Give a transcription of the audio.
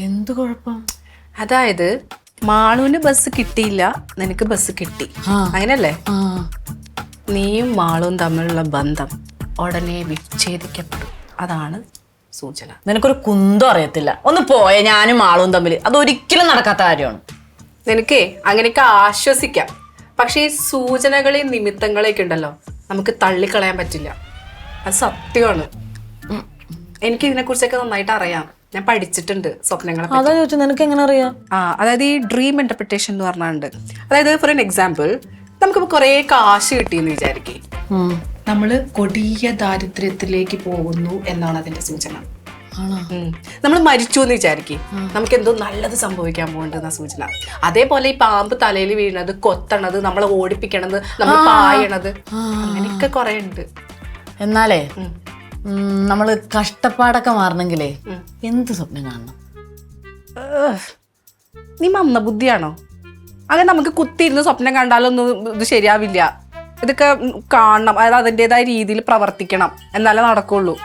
എന്ത് കുഴപ്പം? അതായത് മാളുവിന് ബസ് കിട്ടിയില്ല, നിനക്ക് ബസ് കിട്ടി, അങ്ങനല്ലേ? നീയും മാളുവും തമ്മിലുള്ള ബന്ധം ഉടനെ വിച്ഛേദിക്കപ്പെടും. അതാണ് സൂചന. നിനക്കൊരു കുന്തം അറിയത്തില്ല. ഒന്ന് പോയ ഞാനും ആളും തമ്മിൽ അതൊരിക്കലും നടക്കാത്ത കാര്യമാണ്. നിനക്കേ അങ്ങനെയൊക്കെ ആശ്വസിക്കാം. പക്ഷെ ഈ സൂചനകളെയും നിമിത്തങ്ങളെയൊക്കെ ഉണ്ടല്ലോ നമുക്ക് തള്ളിക്കളയാൻ പറ്റില്ല. അത് സത്യമാണ്. എനിക്ക് ഇതിനെ കുറിച്ചൊക്കെ നന്നായിട്ട് അറിയാം. ഞാൻ പഠിച്ചിട്ടുണ്ട് സ്വപ്നങ്ങളെ. അതാ ചോദിച്ചു, നിനക്ക് എങ്ങനെ അറിയാം? അതായത് ഈ ഡ്രീം ഇന്റർപ്രിട്ടേഷൻ എന്ന് പറഞ്ഞാണ്ട്, അതായത് ഫോർ എൻ എക്സാമ്പിൾ, നമുക്കിപ്പോൾ കുറേ കാശ് കിട്ടിയെന്ന് വിചാരിക്കേ, നമ്മള് കൊടിയ ദാരിദ്ര്യത്തിലേക്ക് പോകുന്നു എന്നാണ് അതിന്റെ സൂചന. നമ്മൾ മരിച്ചു എന്ന് വിചാരിക്കേ, നമുക്ക് എന്തോ നല്ലത് സംഭവിക്കാൻ പോകുന്നുണ്ടെന്ന സൂചന. അതേപോലെ ഈ പാമ്പ് തലയിൽ വീണത്, കൊത്തണത്, നമ്മളെ ഓടിപ്പിക്കണത്, നമ്മൾ പായണത്, അങ്ങനെയൊക്കെ കുറെ ഉണ്ട്. എന്നാലേ നമ്മള് കഷ്ടപ്പാടൊക്കെ മാറണമെങ്കിലേ എന്ത് സ്വപ്നം കാണണം? നീ മന്ദബുദ്ധിയാണോ? അങ്ങനെ നമുക്ക് കുത്തിയിരുന്ന് സ്വപ്നം കണ്ടാലൊന്നും ഇത് ശരിയാവില്ല. ഇതൊക്കെ കാണണം, അതായത് അതിൻ്റെതായ രീതിയിൽ പ്രവർത്തിക്കണം, എന്നാലേ നടക്കുള്ളൂ.